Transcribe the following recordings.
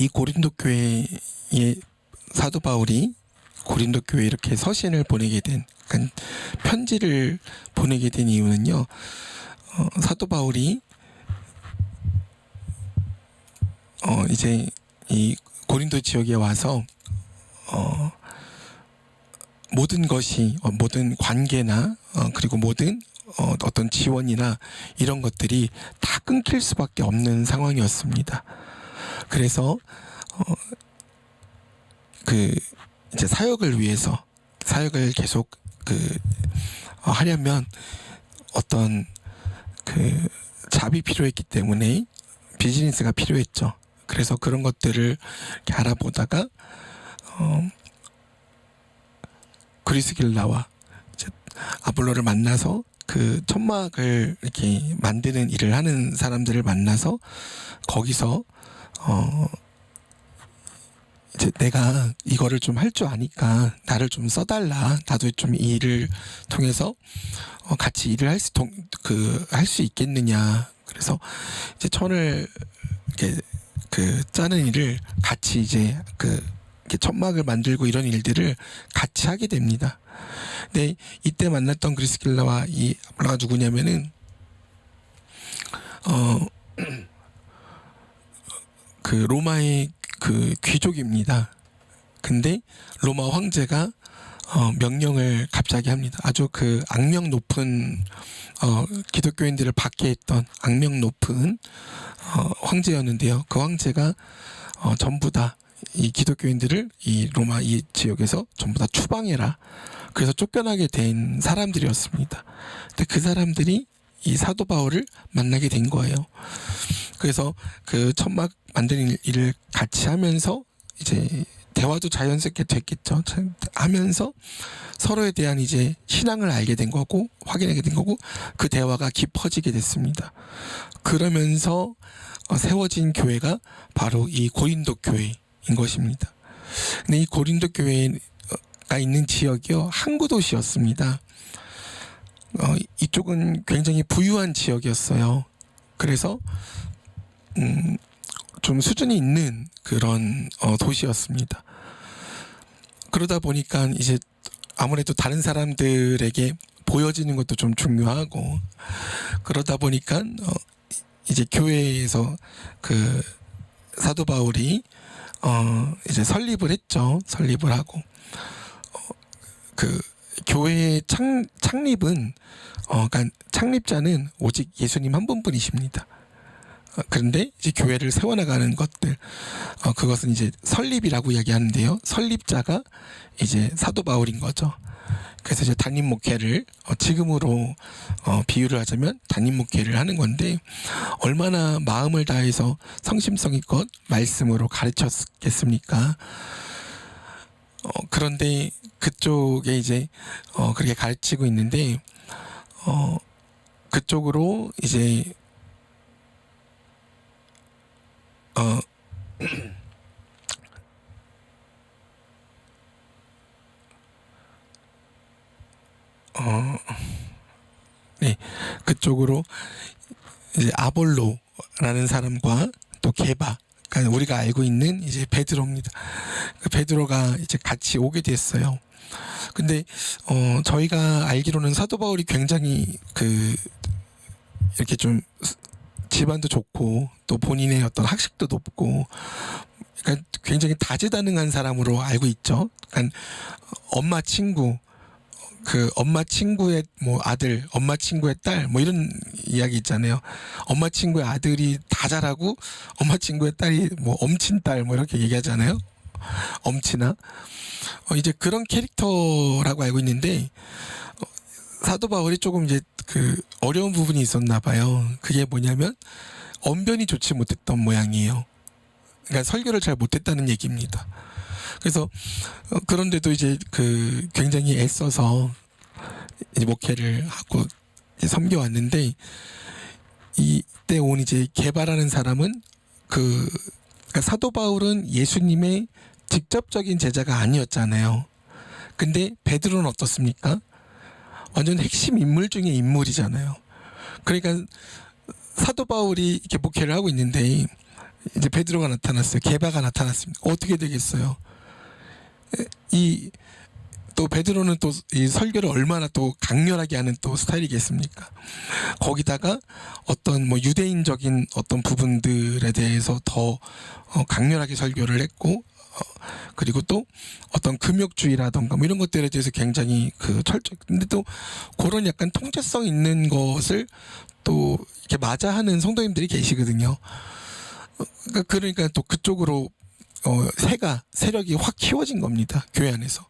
이 고린도 교회의 사도 바울이 고린도 교회에 이렇게 서신을 보내게 된, 그러니까 편지를 보내게 된 이유는요, 사도 바울이 이제 이 고린도 지역에 와서 모든 것이 모든 관계나 그리고 모든 어떤 지원이나 이런 것들이 다 끊길 수밖에 없는 상황이었습니다. 그래서 그 이제 사역을 위해서 사역을 계속 하려면 어떤 잡이 필요했기 때문에 비즈니스가 필요했죠. 그래서 그런 것들을 이렇게 알아보다가 그리스길라와 아볼로를 만나서 그 천막을 이렇게 만드는 일을 하는 사람들을 만나서 거기서 이제 내가 이거를 좀 할 줄 아니까 나를 좀 써달라. 나도 좀 이 일을 통해서 같이 일을 할 수 있겠느냐. 그래서 이제 천을 이렇게 짜는 일을 같이 이제 이렇게 천막을 만들고 이런 일들을 같이 하게 됩니다. 근데 이때 만났던 그리스길라와 이 아볼로가 누구냐면은 로마의 귀족입니다. 근데 로마 황제가 명령을 갑자기 합니다. 아주 악명 높은 기독교인들을 박해했던 악명 높은 황제였는데요. 그 황제가 전부 다 이 기독교인들을 이 로마 이 지역에서 전부 다 추방해라. 그래서 쫓겨나게 된 사람들이었습니다. 근데 그 사람들이 이 사도 바울을 만나게 된 거예요. 그래서 그 천막 만드는 일을 같이 하면서 이제 대화도 자연스럽게 됐겠죠. 하면서 서로에 대한 이제 신앙을 알게 된 거고 확인하게 된 거고 그 대화가 깊어지게 됐습니다. 그러면서 세워진 교회가 바로 이 고린도 교회인 것입니다. 근데 이 고린도 교회가 있는 지역이요, 항구 도시였습니다. 이쪽은 굉장히 부유한 지역이었어요. 그래서 좀 수준이 있는 그런 도시였습니다. 그러다 보니까 이제 아무래도 다른 사람들에게 보여지는 것도 좀 중요하고, 그러다 보니까 이제 교회에서 사도 바울이 이제 설립을 했죠. 설립을 하고 교회의 창립은 그러니까 창립자는 오직 예수님 한 분뿐이십니다. 그런데 이제 교회를 세워나가는 것들, 그것은 이제 설립이라고 이야기하는데요. 설립자가 이제 사도 바울인 거죠. 그래서 이제 단임 목회를 지금으로 비유를 하자면 단임 목회를 하는 건데, 얼마나 마음을 다해서 성심성의껏 말씀으로 가르쳤겠습니까? 그런데 그쪽에 이제 그렇게 가르치고 있는데 그쪽으로 이제 네, 그쪽으로 이제 아볼로라는 사람과 또 게바, 그러니까 우리가 알고 있는 이제 베드로입니다. 베드로가 이제 같이 오게 됐어요. 근데 저희가 알기로는 사도 바울이 굉장히 이렇게 좀 집안도 좋고 또 본인의 어떤 학식도 높고, 그러니까 굉장히 다재다능한 사람으로 알고 있죠. 그러니까 엄마 친구, 엄마 친구의 뭐 아들, 엄마 친구의 딸, 뭐 이런 이야기 있잖아요. 엄마 친구의 아들이 다 잘하고 엄마 친구의 딸이 뭐 엄친딸 뭐 이렇게 얘기하잖아요. 엄친아. 이제 그런 캐릭터라고 알고 있는데, 사도 바울이 조금 이제 어려운 부분이 있었나 봐요. 그게 뭐냐면 언변이 좋지 못했던 모양이에요. 그러니까 설교를 잘 못했다는 얘기입니다. 그래서 그런데도 이제 굉장히 애써서 이제 목회를 하고 이제 섬겨왔는데, 이때 온 이제 게바라는 사람은 그러니까 사도 바울은 예수님의 직접적인 제자가 아니었잖아요. 근데 베드로는 어떻습니까? 완전 핵심 인물 중에 인물이잖아요. 그러니까 사도 바울이 이렇게 목회를 하고 있는데 이제 베드로가 나타났어요. 게바가 나타났습니다. 어떻게 되겠어요? 이 또 베드로는 또 이 설교를 얼마나 또 강렬하게 하는 또 스타일이겠습니까? 거기다가 어떤 뭐 유대인적인 어떤 부분들에 대해서 더 강렬하게 설교를 했고, 그리고 또 어떤 금욕주의라던가 뭐 이런 것들에 대해서 굉장히 그 철저. 근데 또 그런 약간 통제성 있는 것을 또 이렇게 맞아하는 성도님들이 계시거든요. 그러니까 또 그쪽으로 세력이 확 키워진 겁니다. 교회 안에서.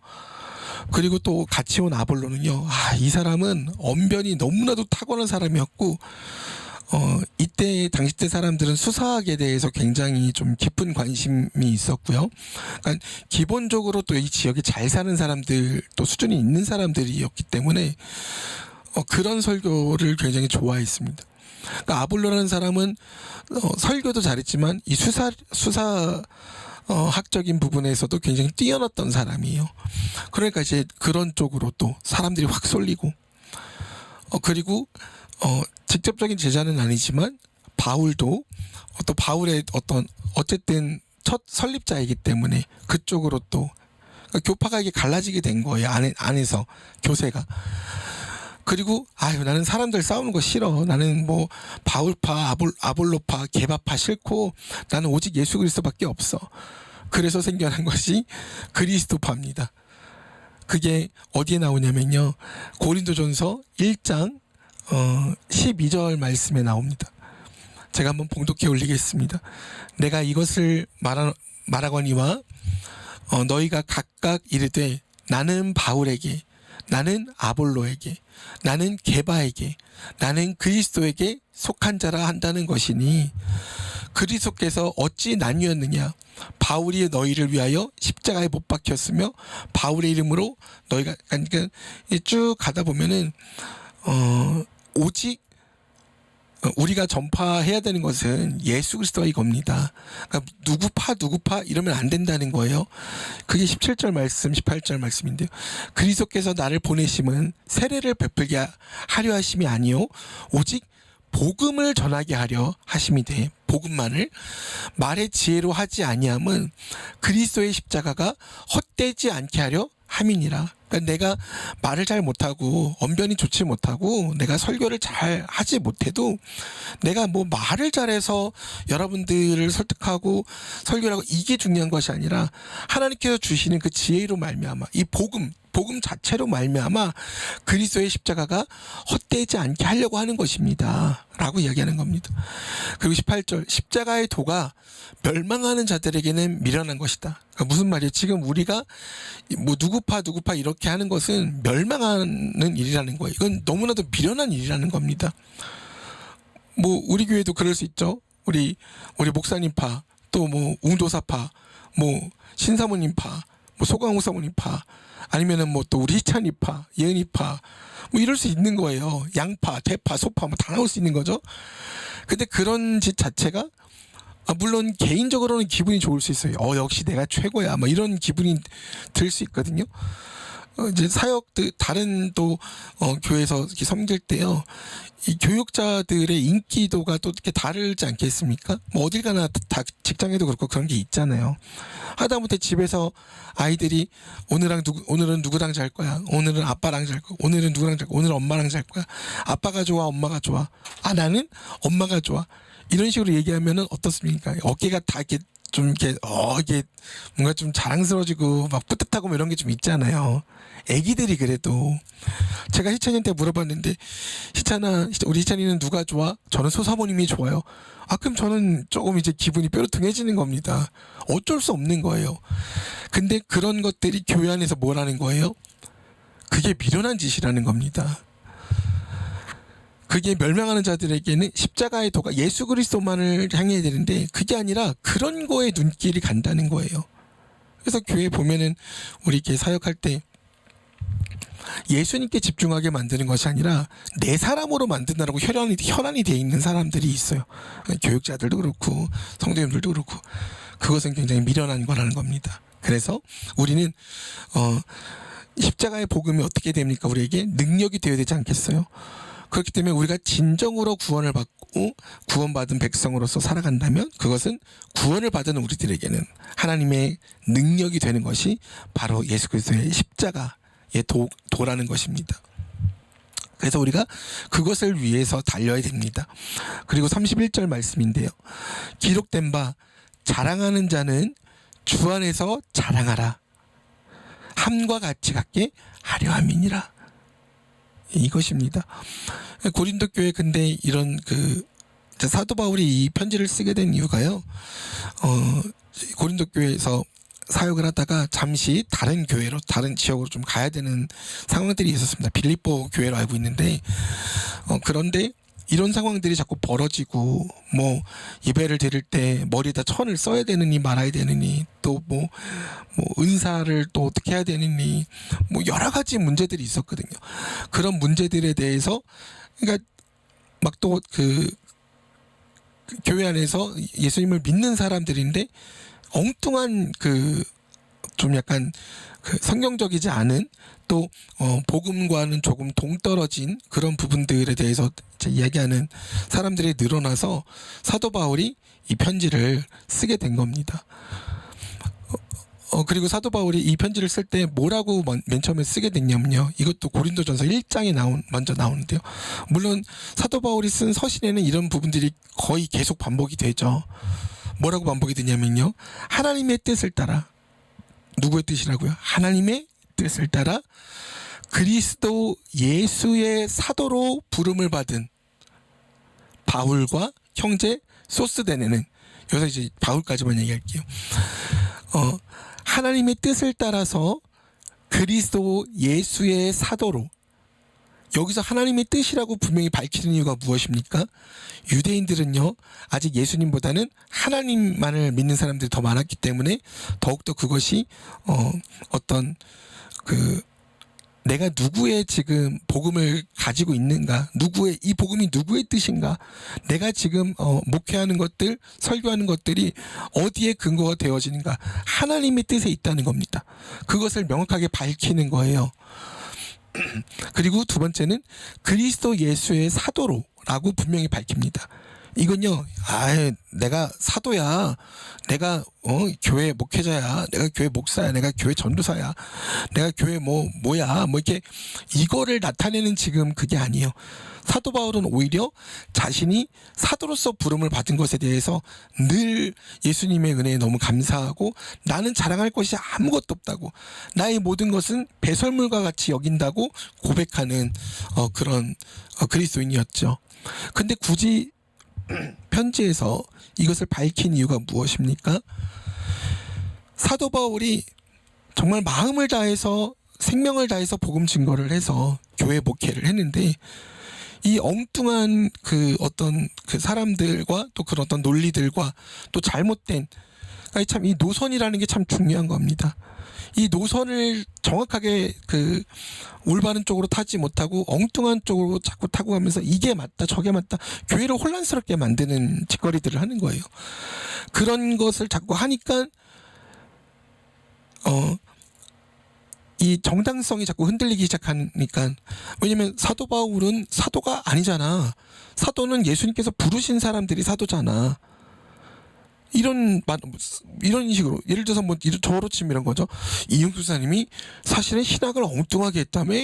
그리고 또 같이 온 아볼로는요. 이 사람은 언변이 너무나도 탁월한 사람이었고, 이때 당시 때 사람들은 수사학에 대해서 굉장히 좀 깊은 관심이 있었고요. 그러니까 기본적으로 또 이 지역에 잘 사는 사람들, 또 수준이 있는 사람들이었기 때문에 그런 설교를 굉장히 좋아했습니다. 그러니까 아볼로라는 사람은 설교도 잘했지만 이 학적인 부분에서도 굉장히 뛰어났던 사람이에요. 그러니까 이제 그런 쪽으로 또 사람들이 확 쏠리고, 그리고 직접적인 제자는 아니지만 바울도 또 바울의 어쨌든 첫 설립자이기 때문에 그쪽으로 또 그러니까 교파가 이게 갈라지게 된 거예요. 안에서 교세가. 그리고 나는 사람들 싸우는 거 싫어. 나는 뭐 바울파, 아볼로파, 게바파 싫고 나는 오직 예수 그리스도밖에 없어. 그래서 생겨난 것이 그리스도파입니다. 그게 어디에 나오냐면요. 고린도전서 1장 12절 말씀에 나옵니다. 제가 한번 봉독해 올리겠습니다. 내가 이것을 말하거니와 너희가 각각 이르되 나는 바울에게, 나는 아볼로에게, 나는 게바에게, 나는 그리스도에게 속한 자라 한다는 것이니 그리스도께서 어찌 나뉘었느냐. 바울이 너희를 위하여 십자가에 못 박혔으며 바울의 이름으로 너희가, 그러니까 쭉 가다 보면은 오직 우리가 전파해야 되는 것은 예수 그리스도가 이겁니다. 그러니까 누구파 이러면 안 된다는 거예요. 그게 17절 말씀, 18절 말씀인데요. 그리스도께서 나를 보내심은 세례를 베풀게 하려 하심이 아니요 오직 복음을 전하게 하려 하심이 돼. 복음만을 말의 지혜로 하지 아니함은 그리스도의 십자가가 헛되지 않게 하려 함이니라. 그러니까 내가 말을 잘 못하고 언변이 좋지 못하고 내가 설교를 잘 하지 못해도 내가 뭐 말을 잘해서 여러분들을 설득하고 설교를 하고 이게 중요한 것이 아니라 하나님께서 주시는 그 지혜로 말미암아 이 복음 자체로 말미암아 그리스도의 십자가가 헛되지 않게 하려고 하는 것입니다 라고 이야기하는 겁니다. 그리고 18절 십자가의 도가 멸망하는 자들에게는 미련한 것이다. 그러니까 무슨 말이에요? 지금 우리가 뭐 누구파 이렇게 하는 것은 멸망하는 일이라는 거예요. 이건 너무나도 미련한 일이라는 겁니다. 뭐 우리 교회도 그럴 수 있죠. 우리 목사님파, 또 뭐 웅도사파, 뭐 신사모님파, 뭐 소강호 사모님파, 아니면은 뭐 또 우리 희찬이파, 예은이파, 뭐 이럴 수 있는 거예요. 양파, 대파, 소파 뭐 다 나올 수 있는 거죠. 근데 그런 짓 자체가 물론 개인적으로는 기분이 좋을 수 있어요. 역시 내가 최고야. 뭐 이런 기분이 들 수 있거든요. 이제 사역들 다른 또 교회에서 이렇게 섬길 때요. 이 교육자들의 인기도가 또 이렇게 다르지 않겠습니까? 뭐 어딜 가나 다 직장에도 그렇고 그런 게 있잖아요. 하다못해 집에서 아이들이 오늘은 누구랑 잘 거야? 오늘은 아빠랑 잘 거야? 오늘은 누구랑 잘 거야? 오늘은 엄마랑 잘 거야? 아빠가 좋아? 엄마가 좋아? 나는 엄마가 좋아. 이런 식으로 얘기하면은 어떻습니까? 어깨가 다 이렇게 좀 이렇게 이게 뭔가 좀 자랑스러워지고 막 뿌듯하고 뭐 이런 게 좀 있잖아요. 애기들이 그래도 제가 희찬이한테 물어봤는데 우리 희찬이는 누가 좋아? 저는 소사모님이 좋아요. 그럼 저는 조금 이제 기분이 뾰루퉁해지는 겁니다. 어쩔 수 없는 거예요. 근데 그런 것들이 교회 안에서 뭐라는 거예요? 그게 미련한 짓이라는 겁니다. 그게 멸망하는 자들에게는 십자가의 도가 예수 그리스도만을 향해야 되는데 그게 아니라 그런 거에 눈길이 간다는 거예요. 그래서 교회 보면은 우리 이렇게 사역할 때 예수님께 집중하게 만드는 것이 아니라 내 사람으로 만든다라고 혈안이 돼 있는 사람들이 있어요. 교육자들도 그렇고 성도님들도 그렇고 그것은 굉장히 미련한 거라는 겁니다. 그래서 우리는 십자가의 복음이 어떻게 됩니까? 우리에게 능력이 되어야 되지 않겠어요? 그렇기 때문에 우리가 진정으로 구원을 받고 구원받은 백성으로서 살아간다면 그것은 구원을 받은 우리들에게는 하나님의 능력이 되는 것이 바로 예수 그리스도의 십자가의 도라는 것입니다. 그래서 우리가 그것을 위해서 달려야 됩니다. 그리고 31절 말씀인데요. 기록된 바 자랑하는 자는 주 안에서 자랑하라. 함과 같이 갖게 하려 함이니라. 이것입니다. 고린도 교회 근데 이런 사도 바울이 이 편지를 쓰게 된 이유가요. 고린도 교회에서 사역을 하다가 잠시 다른 교회로 다른 지역으로 좀 가야 되는 상황들이 있었습니다. 빌립보 교회로 알고 있는데 그런데 이런 상황들이 자꾸 벌어지고 뭐 예배를 드릴 때 머리에다 천을 써야 되느니 말아야 되느니 또 뭐 은사를 또 어떻게 해야 되느니 뭐 여러 가지 문제들이 있었거든요. 그런 문제들에 대해서 그러니까 막 또 교회 안에서 예수님을 믿는 사람들인데 엉뚱한 좀 약간 성경적이지 않은 또 복음과는 조금 동떨어진 그런 부분들에 대해서 이야기하는 사람들이 늘어나서 사도 바울이 이 편지를 쓰게 된 겁니다. 그리고 사도 바울이 이 편지를 쓸 때 뭐라고 맨 처음에 쓰게 됐냐면요. 이것도 고린도전서 1장에 먼저 나오는데요. 물론 사도 바울이 쓴 서신에는 이런 부분들이 거의 계속 반복이 되죠. 뭐라고 반복이 되냐면요. 하나님의 뜻을 따라, 누구의 뜻이라고요? 하나님의 뜻을 따라 그리스도 예수의 사도로 부름을 받은 바울과 형제 소스데네는, 여기서 이제 바울까지만 얘기할게요. 하나님의 뜻을 따라서 그리스도 예수의 사도로, 여기서 하나님의 뜻이라고 분명히 밝히는 이유가 무엇입니까? 유대인들은요, 아직 예수님보다는 하나님만을 믿는 사람들이 더 많았기 때문에 더욱더 그것이 내가 누구의 지금 복음을 가지고 있는가, 이 복음이 누구의 뜻인가, 내가 지금 목회하는 것들, 설교하는 것들이 어디에 근거가 되어지는가, 하나님의 뜻에 있다는 겁니다. 그것을 명확하게 밝히는 거예요. 그리고 두 번째는 그리스도 예수의 사도로라고 분명히 밝힙니다. 이건요, 내가 사도야, 내가 교회 목회자야, 내가 교회 목사야, 내가 교회 전도사야, 내가 교회 뭐야 이렇게 이거를 나타내는 지금 그게 아니에요. 사도 바울은 오히려 자신이 사도로서 부름을 받은 것에 대해서 늘 예수님의 은혜에 너무 감사하고 나는 자랑할 것이 아무것도 없다고, 나의 모든 것은 배설물과 같이 여긴다고 고백하는 그런 그리스도인이었죠. 근데 굳이 편지에서 이것을 밝힌 이유가 무엇입니까? 사도 바울이 정말 마음을 다해서 생명을 다해서 복음 증거를 해서 교회 목회를 했는데, 이 엉뚱한 어떤 사람들과 또 그런 어떤 논리들과 또 잘못된, 참 이 노선이라는 게 참 중요한 겁니다. 이 노선을 정확하게 올바른 쪽으로 타지 못하고 엉뚱한 쪽으로 자꾸 타고 가면서 이게 맞다 저게 맞다, 교회를 혼란스럽게 만드는 짓거리들을 하는 거예요. 그런 것을 자꾸 하니까 이 정당성이 자꾸 흔들리기 시작하니까, 왜냐면 사도 바울은 사도가 아니잖아. 사도는 예수님께서 부르신 사람들이 사도잖아. 이런 식으로, 예를 들어서 저로 치면 이런 거죠. 이용수 사님이 사실은 신학을 엉뚱하게 했다며,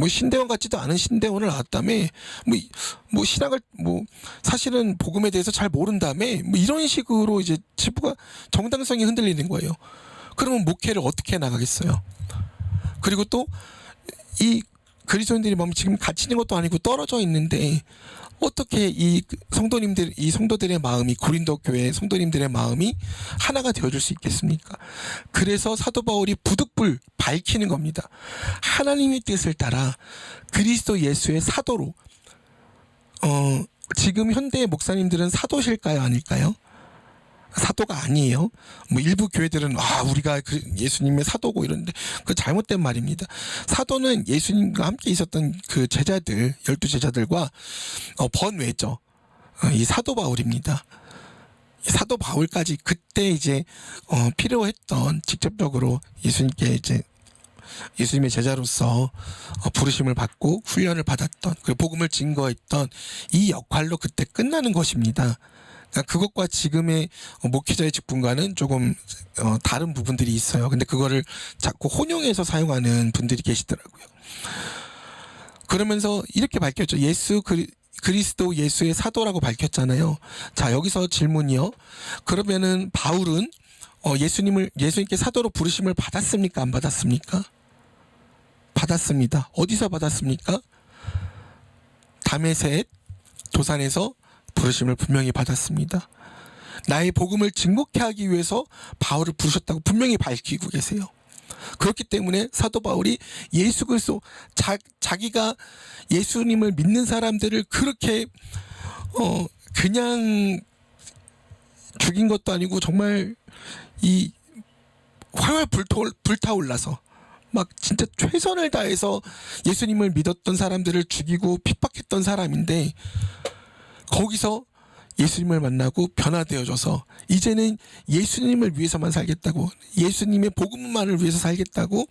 신대원 같지도 않은 신대원을 나왔다며, 신학을 사실은 복음에 대해서 잘 모른다며, 이런 식으로 이제 치부가, 정당성이 흔들리는 거예요. 그러면 목회를 어떻게 나가겠어요? 그리고 또 이 그리스도인들이 지금 갇혀 있는 것도 아니고 떨어져 있는데 어떻게 이 성도들의 마음이, 고린도 교회 성도님들의 마음이 하나가 되어줄 수 있겠습니까? 그래서 사도 바울이 부득불 밝히는 겁니다. 하나님의 뜻을 따라 그리스도 예수의 사도로. 지금 현대의 목사님들은 사도실까요, 아닐까요? 사도가 아니에요. 일부 교회들은 우리가 예수님의 사도고 이러는데 그 잘못된 말입니다. 사도는 예수님과 함께 있었던 그 제자들, 12제자들과 번외죠. 이 사도 바울입니다. 사도 바울까지 그때 이제 필요했던, 직접적으로 예수님께 이제 예수님의 제자로서 부르심을 받고 훈련을 받았던 그 복음을 증거했던 이 역할로 그때 끝나는 것입니다. 그러니까 그것과 지금의 목회자의 직분과는 조금 다른 부분들이 있어요. 근데 그거를 자꾸 혼용해서 사용하는 분들이 계시더라고요. 그러면서 이렇게 밝혔죠. 그리스도 예수의 사도라고 밝혔잖아요. 자, 여기서 질문이요. 그러면은 바울은 예수님께 사도로 부르심을 받았습니까? 안 받았습니까? 받았습니다. 어디서 받았습니까? 다메섹 도산에서 부르심을 분명히 받았습니다. 나의 복음을 증거케 하기 위해서 바울을 부르셨다고 분명히 밝히고 계세요. 그렇기 때문에 사도 바울이 예수 그리스도 자기가 예수님을 믿는 사람들을 그렇게 그냥 죽인 것도 아니고 정말 이 활활 불타올라서 막 진짜 최선을 다해서 예수님을 믿었던 사람들을 죽이고 핍박했던 사람인데 거기서 예수님을 만나고 변화되어져서 이제는 예수님을 위해서만 살겠다고, 예수님의 복음만을 위해서 살겠다고,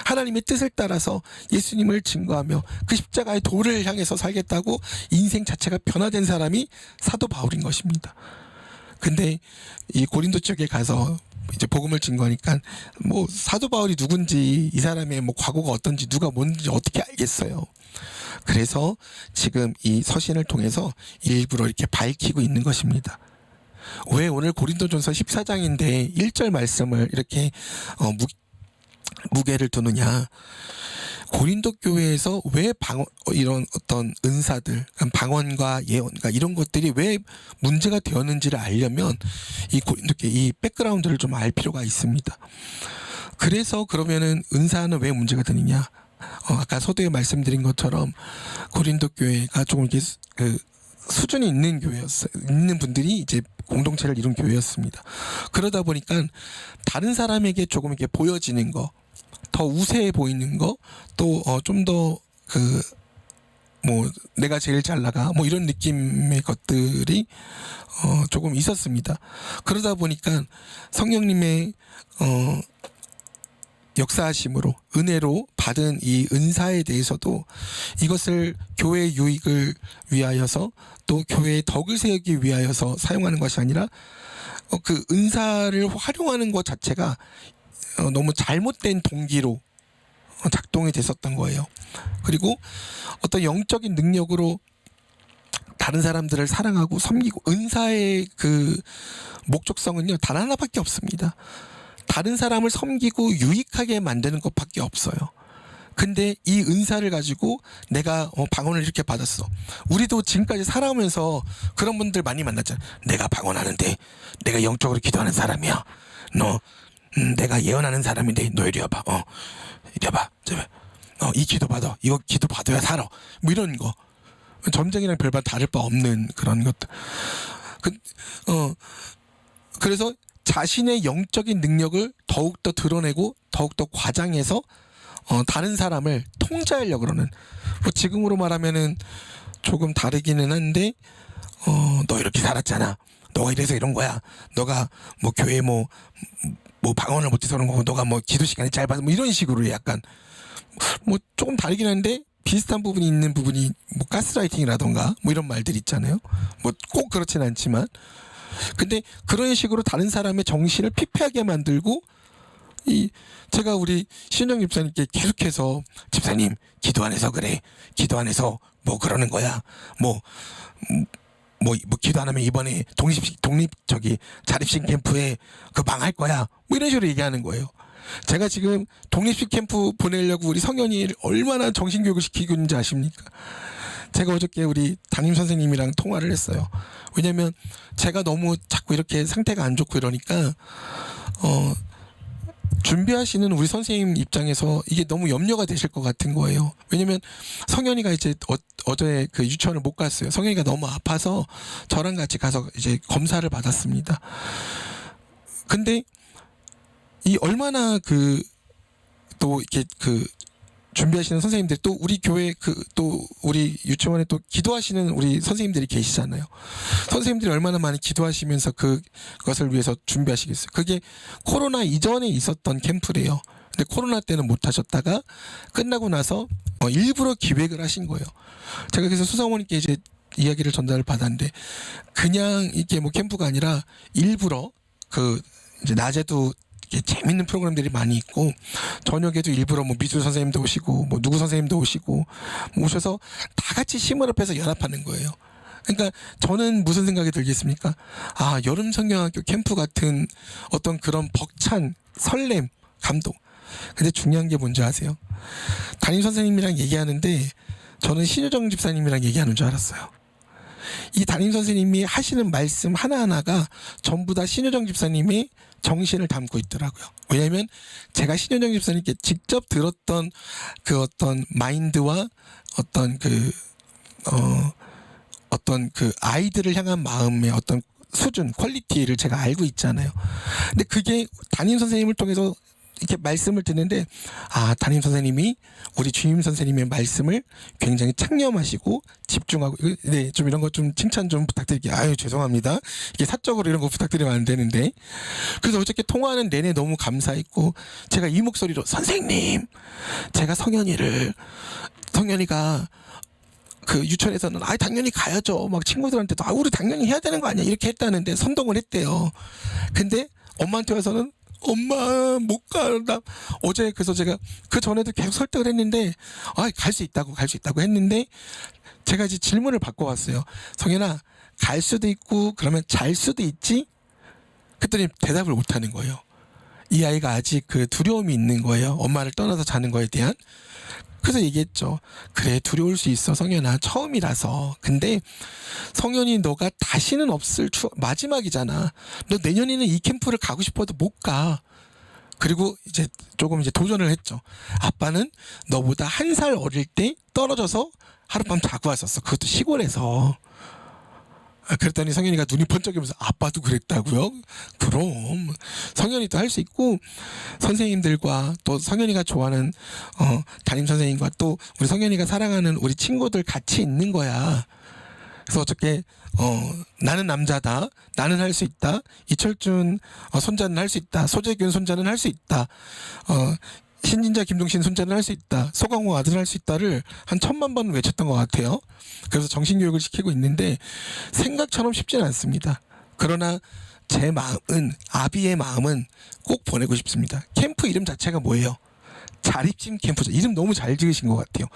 하나님의 뜻을 따라서 예수님을 증거하며 그 십자가의 도를 향해서 살겠다고 인생 자체가 변화된 사람이 사도 바울인 것입니다. 근데 이 고린도 쪽에 가서 이제 복음을 증거하니까 뭐 사도 바울이 누군지, 이 사람의 뭐 과거가 어떤지, 누가 뭔지 어떻게 알겠어요. 그래서 지금 이 서신을 통해서 일부러 이렇게 밝히고 있는 것입니다. 왜 오늘 고린도전서 14장인데 1절 말씀을 이렇게 무게를 두느냐. 고린도 교회에서 왜 이런 어떤 은사들, 방언과 예언과 이런 것들이 왜 문제가 되었는지를 알려면 이 고린도 교회 이 백그라운드를 좀 알 필요가 있습니다. 그래서 그러면은 은사는 왜 문제가 되느냐? 아까 서두에 말씀드린 것처럼 고린도 교회가 조금 이렇게 수준이 있는 교회였어요. 있는 분들이 이제 공동체를 이룬 교회였습니다. 그러다 보니까 다른 사람에게 조금 이렇게 보여지는 거, 더 우세해 보이는 거, 또 좀 더 뭐 내가 제일 잘 나가 뭐 이런 느낌의 것들이 조금 있었습니다. 그러다 보니까 성령님의 역사하심으로 은혜로 받은 이 은사에 대해서도 이것을 교회의 유익을 위하여서 또 교회의 덕을 세우기 위하여서 사용하는 것이 아니라 그 은사를 활용하는 것 자체가 너무 잘못된 동기로 작동이 됐었던 거예요. 그리고 어떤 영적인 능력으로 다른 사람들을 사랑하고 섬기고, 은사의 그 목적성은요 단 하나밖에 없습니다. 다른 사람을 섬기고 유익하게 만드는 것밖에 없어요. 근데 이 은사를 가지고 내가 방언을 이렇게 받았어. 우리도 지금까지 살아오면서 그런 분들 많이 만났잖아. 내가 방언하는데, 내가 영적으로 기도하는 사람이야. 너 내가 예언하는 사람인데 너 이리 와봐. 이리 와봐. 이 기도 받아. 이거 기도 받아야 살아. 뭐 이런 거. 점쟁이랑 별반 다를 바 없는 그런 것들. 그래서 자신의 영적인 능력을 더욱더 드러내고 더욱더 과장해서 다른 사람을 통제하려고 그러는, 뭐 지금으로 말하면은 조금 다르기는 한데 너 이렇게 살았잖아. 너가 이래서 이런 거야. 너가 뭐 교회 뭐 방언을 못해서 그런 거고, 너가 뭐 기도 시간이 짧아서 뭐 이런 식으로 약간 뭐 조금 다르긴 한데 비슷한 부분이 있는 부분이 뭐 가스라이팅이라던가 뭐 이런 말들 있잖아요. 뭐 꼭 그렇진 않지만, 근데 그런 식으로 다른 사람의 정신을 피폐하게 만들고, 제가 우리 신영 집사님께 계속해서 집사님 기도 안 해서 그래. 기도 안 해서 뭐 그러는 거야. 뭐 기도 안 하면 이번에 자립식 캠프에 그 망할 거야. 뭐 이런 식으로 얘기하는 거예요. 제가 지금 독립식 캠프 보내려고 우리 성현이를 얼마나 정신교육을 시키고 있는지 아십니까? 제가 어저께 우리 담임 선생님이랑 통화를 했어요. 왜냐면 제가 너무 자꾸 이렇게 상태가 안 좋고 이러니까 준비하시는 우리 선생님 입장에서 이게 너무 염려가 되실 것 같은 거예요. 왜냐면 성현이가 이제 어제 그 유치원을 못 갔어요. 성현이가 너무 아파서 저랑 같이 가서 이제 검사를 받았습니다. 근데 이 얼마나 또 이렇게 준비하시는 선생님들이, 또 우리 교회 또 우리 유치원에 또 기도하시는 우리 선생님들이 계시잖아요. 선생님들이 얼마나 많이 기도하시면서 그것을 위해서 준비하시겠어요. 그게 코로나 이전에 있었던 캠프래요. 근데 코로나 때는 못 하셨다가 끝나고 나서 일부러 기획을 하신 거예요. 제가 그래서 수사원님께 이제 이야기를 전달을 받았는데 그냥 이게 뭐 캠프가 아니라 일부러 그 이제 낮에도 재밌는 프로그램들이 많이 있고 저녁에도 일부러 뭐 미술 선생님도 오시고 뭐 누구 선생님도 오시고 오셔서 다 같이 힘을 합해서 연합하는 거예요. 그러니까 저는 무슨 생각이 들겠습니까? 아, 여름 성경학교 캠프 같은 어떤 그런 벅찬 설렘, 감동. 근데 중요한 게 뭔지 아세요? 담임 선생님이랑 얘기하는데 저는 신효정 집사님이랑 얘기하는 줄 알았어요. 이 담임 선생님이 하시는 말씀 하나하나가 전부 다 신효정 집사님의 정신을 담고 있더라고요. 왜냐하면 제가 신효정 집사님께 직접 들었던 그 어떤 마인드와 어떤 어떤 그 아이들을 향한 마음의 어떤 수준, 퀄리티를 제가 알고 있잖아요. 근데 그게 담임 선생님을 통해서 이렇게 말씀을 듣는데 아, 담임 선생님이 우리 주임 선생님의 말씀을 굉장히 창념하시고 집중하고 네, 좀 이런 거 좀 칭찬 좀 부탁드릴게요. 아유, 죄송합니다. 이게 사적으로 이런 거 부탁드리면 안 되는데. 그래서 어저께 통화하는 내내 너무 감사했고 제가 이 목소리로 선생님, 제가 성현이가 그 유치원에서는 아, 당연히 가야죠. 막 친구들한테도 아, 우리 당연히 해야 되는 거 아니야. 이렇게 했다는데 선동을 했대요. 근데 엄마한테 와서는 엄마 못 가. 나 어제 그래서 제가 그 전에도 계속 설득을 했는데 아, 갈 수 있다고 했는데 제가 이제 질문을 받고 왔어요. 성현아, 갈 수도 있고 그러면 잘 수도 있지? 그랬더니 대답을 못 하는 거예요. 이 아이가 아직 그 두려움이 있는 거예요. 엄마를 떠나서 자는 거에 대한. 그래서 얘기했죠. 그래, 두려울 수 있어, 성현아. 처음이라서. 근데 성현이 너가 다시는 없을 마지막이잖아. 너 내년에는 이 캠프를 가고 싶어도 못 가. 그리고 이제 조금 이제 도전을 했죠. 아빠는 너보다 1살 어릴 때 떨어져서 하룻밤 자고 왔었어. 그것도 시골에서. 그랬더니 성현이가 눈이 번쩍이면서 아빠도 그랬다고요? 그럼 성현이도 할 수 있고 선생님들과 또 성현이가 좋아하는 담임 선생님과 또 우리 성현이가 사랑하는 우리 친구들 같이 있는 거야. 그래서 어떻게 나는 남자다, 나는 할 수 있다, 이철준 손자는 할 수 있다, 소재균 손자는 할 수 있다, 신진자 김동신 손자는 할 수 있다, 소강호 아들은 할 수 있다를 한 1000만 번 외쳤던 것 같아요. 그래서 정신교육을 시키고 있는데 생각처럼 쉽지는 않습니다. 그러나 제 마음은, 아비의 마음은 꼭 보내고 싶습니다. 캠프 이름 자체가 뭐예요? 자립심 캠프죠. 이름 너무 잘 지으신 것 같아요.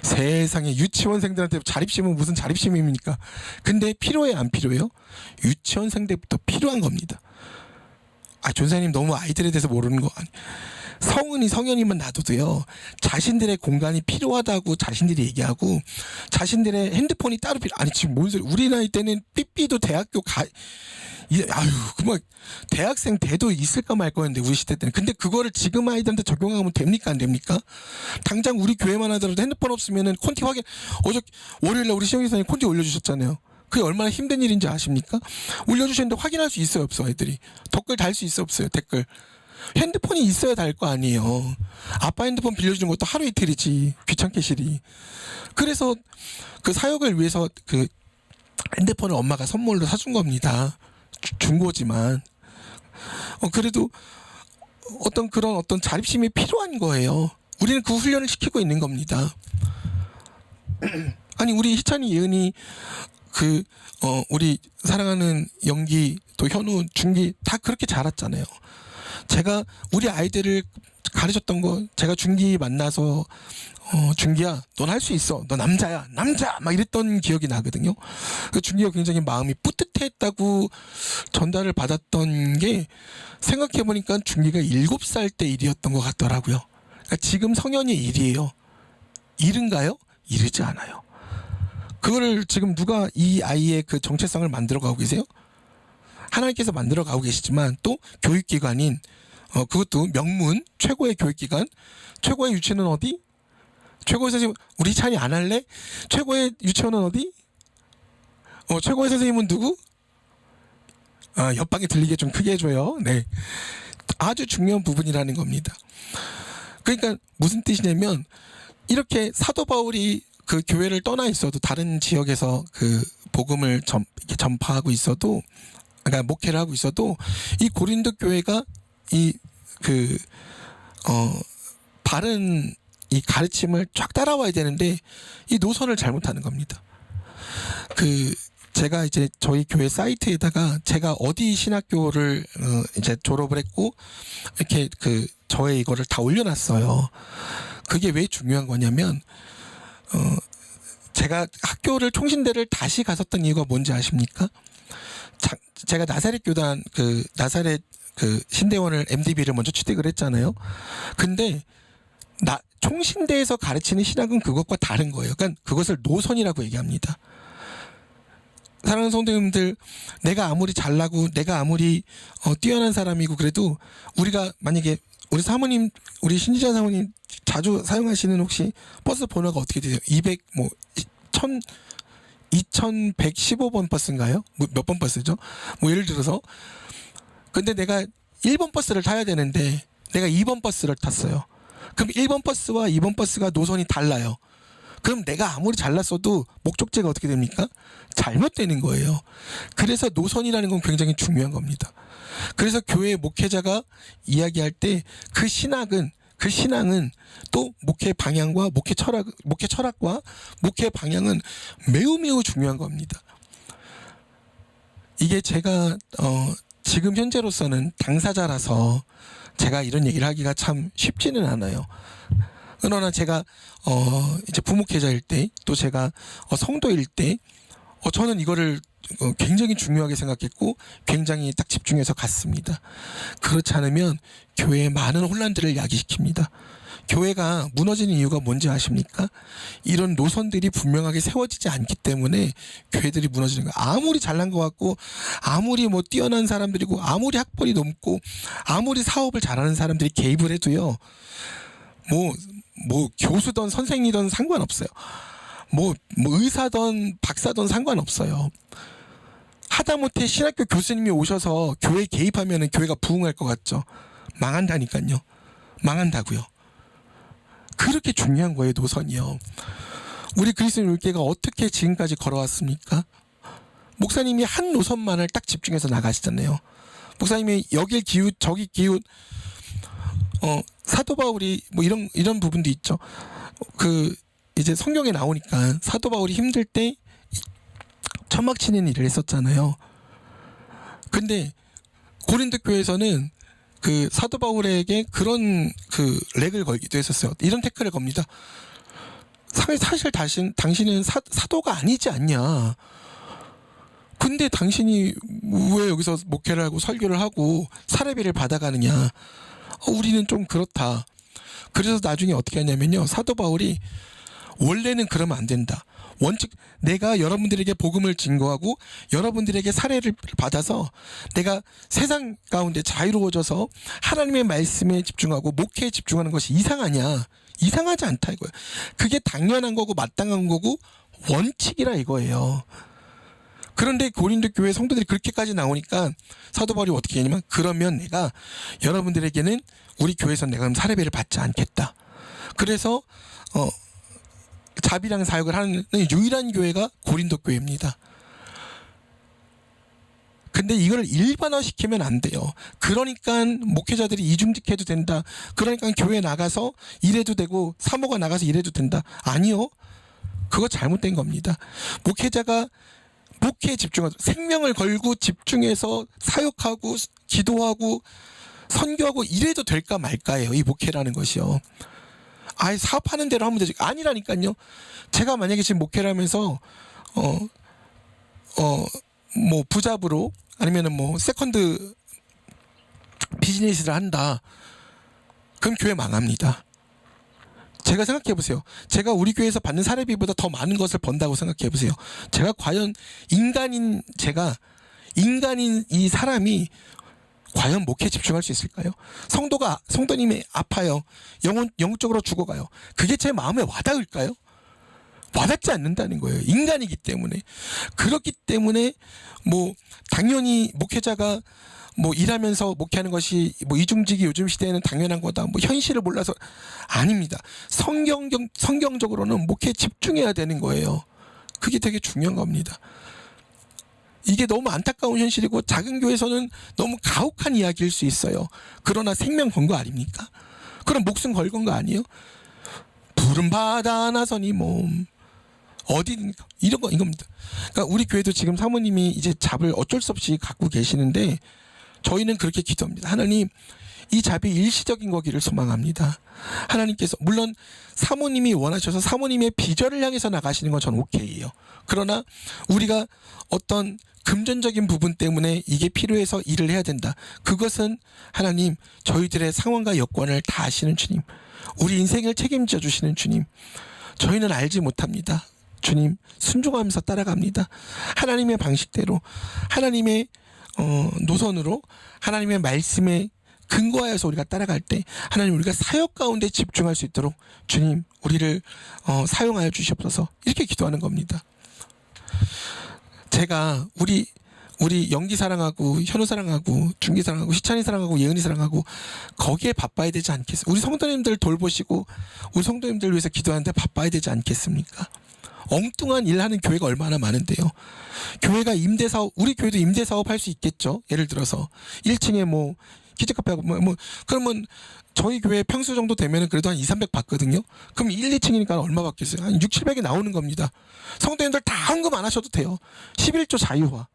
세상에 유치원생들한테 자립심은 무슨 자립심입니까? 근데 필요해 안 필요해요? 유치원생 때부터 필요한 겁니다. 아, 전사님 너무 아이들에 대해서 모르는 거 아니. 성현이만 놔둬도요, 자신들의 공간이 필요하다고 자신들이 얘기하고 자신들의 핸드폰이 따로 아니 지금 뭔 소리. 우리 나이 때는 삐삐도 대학교 아유, 그뭐 대학생 돼도 있을까 말 거였는데 우리 시대 때는. 근데 그거를 지금 아이들한테 적용하면 됩니까 안 됩니까? 당장 우리 교회만 하더라도 핸드폰 없으면은 콘티 확인. 어제 월요일날 우리 시영 기사님 콘티 올려주셨잖아요. 그게 얼마나 힘든 일인지 아십니까? 올려주셨는데 확인할 수 있어요 없어? 애들이 댓글 달 수 있어 없어요? 댓글. 핸드폰이 있어야 달 거 아니에요. 아빠 핸드폰 빌려주는 것도 하루 이틀이지, 귀찮게 실이. 그래서 그 사역을 위해서 그 핸드폰을 엄마가 선물로 사준 겁니다. 중고지만 그래도 어떤 그런 어떤 자립심이 필요한 거예요. 우리는 그 훈련을 시키고 있는 겁니다. 아니 우리 희찬이, 예은이, 우리 사랑하는 영기, 또 현우, 준기 다 그렇게 자랐잖아요. 제가 우리 아이들을 가르쳤던 거, 제가 준기 만나서 준기야, 넌 할 수 있어, 너 남자야, 남자, 막 이랬던 기억이 나거든요. 준기가 굉장히 마음이 뿌듯했다고 전달을 받았던 게, 생각해보니까 준기가 7살 때 일이었던 것 같더라고요. 그러니까 지금 성현이 일이에요. 이른가요? 이르지 않아요. 그거를 지금 누가 이 아이의 그 정체성을 만들어가고 계세요? 하나님께서 만들어가고 계시지만 또 교육기관인 그것도 명문 최고의 교육기관, 최고의 유치원은 어디? 최고의 선생님, 우리 찬이 안 할래? 최고의 유치원은 어디? 최고의 선생님은 누구? 옆방에 들리게 좀 크게 해줘요. 네, 아주 중요한 부분이라는 겁니다. 그러니까 무슨 뜻이냐면, 이렇게 사도 바울이 그 교회를 떠나 있어도, 다른 지역에서 그 복음을 전파하고 있어도, 그러니까 목회를 하고 있어도, 이 고린도 교회가 바른 이 가르침을 쫙 따라와야 되는데 이 노선을 잘못하는 겁니다. 제가 이제 저희 교회 사이트에다가 제가 어디 신학교를 이제 졸업을 했고 이렇게 저의 이거를 다 올려놨어요. 그게 왜 중요한 거냐면 제가 학교를 총신대를 다시 갔었던 이유가 뭔지 아십니까? 제가 나사렛 교단 나사렛 신대원을 MDB를 먼저 취득을 했잖아요. 근데 총신대에서 가르치는 신학은 그것과 다른 거예요. 그러니까 그것을 노선이라고 얘기합니다. 사랑하는 성도님들, 내가 아무리 잘나고 내가 아무리 뛰어난 사람이고 그래도 우리가 만약에 우리 사모님, 우리 신지자 사모님 자주 사용하시는 혹시 버스 번호가 어떻게 되세요? 2115번 버스인가요? 몇 번 버스죠? 예를 들어서 근데 내가 1번 버스를 타야 되는데 내가 2번 버스를 탔어요. 그럼 1번 버스와 2번 버스가 노선이 달라요. 그럼 내가 아무리 잘났어도 목적지가 어떻게 됩니까? 잘못되는 거예요. 그래서 노선이라는 건 굉장히 중요한 겁니다. 그래서 교회 목회자가 이야기할 때 그 신앙은 또 목회 방향과 목회 철학과 목회 방향은 매우 중요한 겁니다. 이게 제가 지금 현재로서는 당사자라서 제가 이런 얘기를 하기가 참 쉽지는 않아요. 그러나 제가 이제 부목회자일 때 또 제가 성도일 때 저는 이거를 굉장히 중요하게 생각했고 굉장히 딱 집중해서 갔습니다. 그렇지 않으면 교회에 많은 혼란들을 야기시킵니다. 교회가 무너지는 이유가 뭔지 아십니까? 이런 노선들이 분명하게 세워지지 않기 때문에 교회들이 무너지는 거예요. 아무리 잘난 것 같고 아무리 뛰어난 사람들이고 아무리 학벌이 높고 아무리 사업을 잘하는 사람들이 개입을 해도요. 교수든 선생이든 상관없어요. 의사든 박사든 상관없어요. 하다못해 신학교 교수님이 오셔서 교회에 개입하면 교회가 부흥할 것 같죠. 망한다니까요. 망한다고요. 그렇게 중요한 거예요, 노선이요. 우리 그리스도인 율계가 어떻게 지금까지 걸어왔습니까? 목사님이 한 노선만을 딱 집중해서 나가시잖아요. 목사님이 여길 기웃 저기 기웃 사도 바울이 이런 부분도 있죠. 이제 성경에 나오니까 사도 바울이 힘들 때 천막 치는 일을 했었잖아요. 근데 고린도 교회에서는 사도 바울에게 그런 렉을 걸기도 했었어요. 이런 태클을 겁니다. 사실 당신은 사도가 아니지 않냐. 근데 당신이 왜 여기서 목회를 하고 설교를 하고 사례비를 받아가느냐. 우리는 좀 그렇다. 그래서 나중에 어떻게 하냐면요. 사도 바울이 원래는 그러면 안 된다. 원칙 내가 여러분들에게 복음을 증거하고 여러분들에게 사례를 받아서 내가 세상 가운데 자유로워져서 하나님의 말씀에 집중하고 목회에 집중하는 것이 이상하냐? 이상하지 않다 이거예요. 그게 당연한 거고 마땅한 거고 원칙이라 이거예요. 그런데 고린도 교회 성도들이 그렇게까지 나오니까 사도 바울이 어떻게 했냐면 그러면 내가 여러분들에게는 우리 교회에서 내가 사례비를 받지 않겠다. 그래서 자비랑 사역을 하는 유일한 교회가 고린도 교회입니다. 근데 이걸 일반화시키면 안 돼요. 그러니까 목회자들이 이중직해도 된다. 그러니까 교회 나가서 일해도 되고 사모가 나가서 일해도 된다. 아니요. 그거 잘못된 겁니다. 목회자가 목회에 집중하고 생명을 걸고 집중해서 사역하고 기도하고 선교하고 이래도 될까 말까예요. 이 목회라는 것이요. 사업하는 대로 하면 되지. 아니라니까요. 제가 만약에 지금 목회를 하면서 부잡으로 아니면은 세컨드 비즈니스를 한다. 그럼 교회 망합니다. 제가 생각해 보세요. 제가 우리 교회에서 받는 사례비보다 더 많은 것을 번다고 생각해 보세요. 제가 과연 인간인 이 사람이 과연 목회에 집중할 수 있을까요? 성도님이 아파요. 영적으로 죽어가요. 그게 제 마음에 와닿을까요? 와닿지 않는다는 거예요. 인간이기 때문에. 그렇기 때문에 당연히 목회자가 일하면서 목회하는 것이 이중직이 요즘 시대에는 당연한 거다. 현실을 몰라서 아닙니다. 성경적으로는 목회에 집중해야 되는 거예요. 그게 되게 중요한 겁니다. 이게 너무 안타까운 현실이고 작은 교회에서는 너무 가혹한 이야기일 수 있어요. 그러나 생명 건 거 아닙니까? 그럼 목숨 걸건 거 아니에요? 푸른 바다 나서니 몸 어디든가 이런 거 이겁니다. 그러니까 우리 교회도 지금 사모님이 이제 잡을 어쩔 수 없이 갖고 계시는데 저희는 그렇게 기도합니다. 하나님, 이 잡이 일시적인 거기를 소망합니다. 하나님께서 물론 사모님이 원하셔서 사모님의 비전을 향해서 나가시는 건 저는 오케이예요. 그러나 우리가 어떤 금전적인 부분 때문에 이게 필요해서 일을 해야 된다. 그것은 하나님, 저희들의 상황과 여건을 다 아시는 주님, 우리 인생을 책임져 주시는 주님, 저희는 알지 못합니다. 주님, 순종하면서 따라갑니다. 하나님의 방식대로, 하나님의 노선으로, 하나님의 말씀에 근거하여서 우리가 따라갈 때 하나님, 우리가 사역 가운데 집중할 수 있도록 주님, 우리를 사용하여 주시옵소서, 이렇게 기도하는 겁니다. 제가 우리 영기 사랑하고 현우 사랑하고 준기 사랑하고 시찬이 사랑하고 예은이 사랑하고 거기에 바빠야 되지 않겠습니까? 우리 성도님들 돌보시고 우리 성도님들 위해서 기도하는데 바빠야 되지 않겠습니까? 엉뚱한 일 하는 교회가 얼마나 많은데요. 교회가 임대사업, 우리 교회도 임대사업 할 수 있겠죠. 예를 들어서 1층에 뭐 키즈카페하고 뭐 그러면 저희 교회 평수 정도 되면은 그래도 한 200~300 받거든요. 그럼 1, 2층이니까 얼마 받겠어요? 한 600~700이 나오는 겁니다. 성도님들 다 헌금 안 하셔도 돼요. 11조 자유화.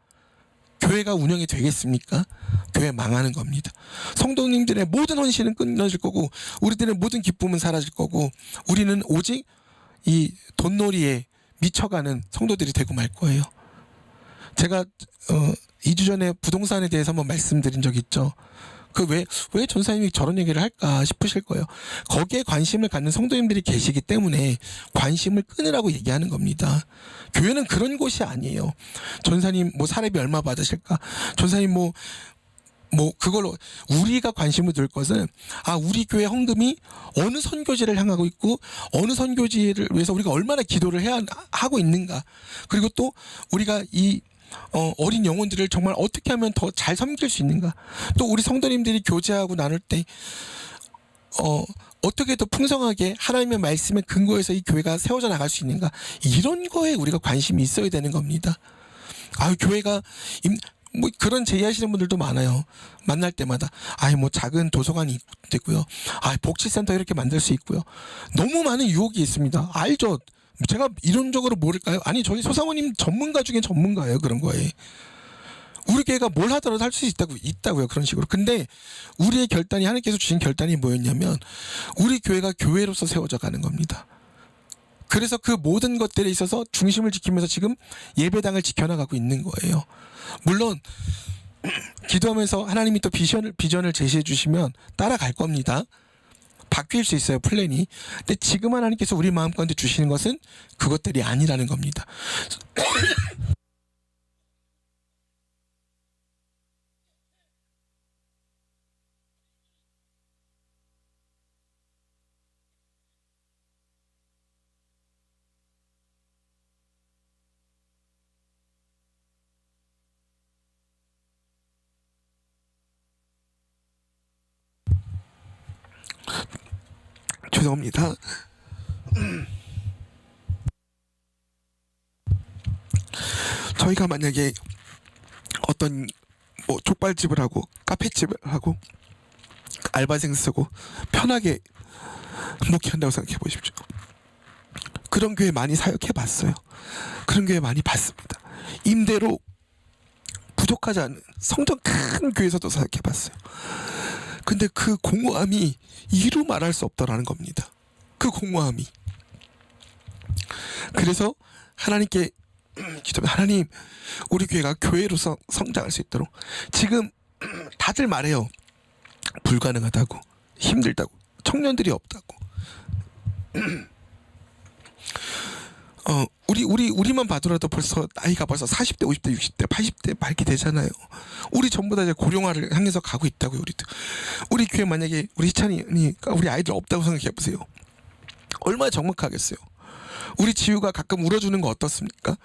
교회가 운영이 되겠습니까? 교회 망하는 겁니다. 성도님들의 모든 헌신은 끊어질 거고 우리들의 모든 기쁨은 사라질 거고 우리는 오직 이 돈놀이에 미쳐가는 성도들이 되고 말 거예요. 제가 2주 전에 부동산에 대해서 한번 말씀드린 적 있죠. 왜 전사님이 저런 얘기를 할까 싶으실 거예요. 거기에 관심을 갖는 성도님들이 계시기 때문에 관심을 끊으라고 얘기하는 겁니다. 교회는 그런 곳이 아니에요. 전사님 뭐 사례비 얼마 받으실까? 전사님 뭐 그걸로 우리가 관심을 둘 것은 우리 교회 헌금이 어느 선교지를 향하고 있고 어느 선교지를 위해서 우리가 얼마나 기도를 하고 있는가. 그리고 또 우리가 이 어린 영혼들을 정말 어떻게 하면 더 잘 섬길 수 있는가. 또 우리 성도님들이 교제하고 나눌 때 어떻게 더 풍성하게 하나님의 말씀에 근거해서 이 교회가 세워져 나갈 수 있는가. 이런 거에 우리가 관심이 있어야 되는 겁니다. 교회가 뭐 그런 제의하시는 분들도 많아요. 만날 때마다 뭐 작은 도서관이 있고요. 복지센터 이렇게 만들 수 있고요. 너무 많은 유혹이 있습니다. 알죠? 제가 이론적으로 모를까요? 아니, 저희 소사모님 전문가 중에 전문가예요. 그런 거에. 우리 교회가 뭘 하더라도 할 수 있다고요. 그런 식으로. 근데 우리의 결단이, 하나님께서 주신 결단이 뭐였냐면 우리 교회가 교회로서 세워져 가는 겁니다. 그래서 그 모든 것들에 있어서 중심을 지키면서 지금 예배당을 지켜나가고 있는 거예요. 물론 기도하면서 하나님이 또 비전을 제시해 주시면 따라갈 겁니다. 바뀔 수 있어요, 플랜이. 근데 지금 하나님께서 우리 마음 가운데 주시는 것은 그것들이 아니라는 겁니다. 죄송합니다. 저희가 만약에 어떤 뭐 족발집을 하고 카페집을 하고 알바생 쓰고 편하게 목회한다고 생각해 보십시오. 그런 교회 많이 사역해 봤어요. 그런 교회 많이 봤습니다. 임대로 부족하지 않은 성전 큰 교회에서도 사역해 봤어요. 근데 그 공허함이 이루 말할 수 없다라는 겁니다. 그 공허함이. 그래서 하나님께 기도합니다. 하나님, 우리 교회가 교회로서 성장할 수 있도록. 지금 다들 말해요. 불가능하다고, 힘들다고, 청년들이 없다고. 우리만 봐더라도 벌써 나이가 벌써 40대, 50대, 60대, 80대 밝게 되잖아요. 우리 전부 다 이제 고령화를 향해서 가고 있다고요. 우리 교회 만약에 우리 희찬이가 우리 아이들 없다고 생각해 보세요. 얼마나 적막하겠어요. 우리 지우가 가끔 울어주는 거 어떻습니까?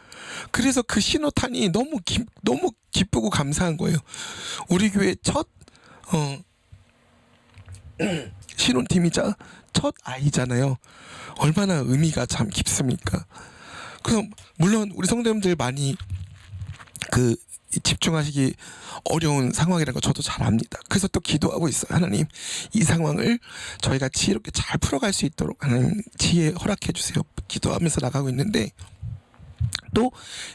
그래서 그 신호탄이 너무 기쁘고 감사한 거예요. 우리 교회 첫 신혼팀이자 첫 아이잖아요. 얼마나 의미가 참 깊습니까? 그럼 물론 우리 성도님들 많이 집중하시기 어려운 상황이라는 거 저도 잘 압니다. 그래서 또 기도하고 있어요. 하나님, 이 상황을 저희가 지혜롭게 잘 풀어갈 수 있도록 하나님 지혜 허락해 주세요. 기도하면서 나가고 있는데, 또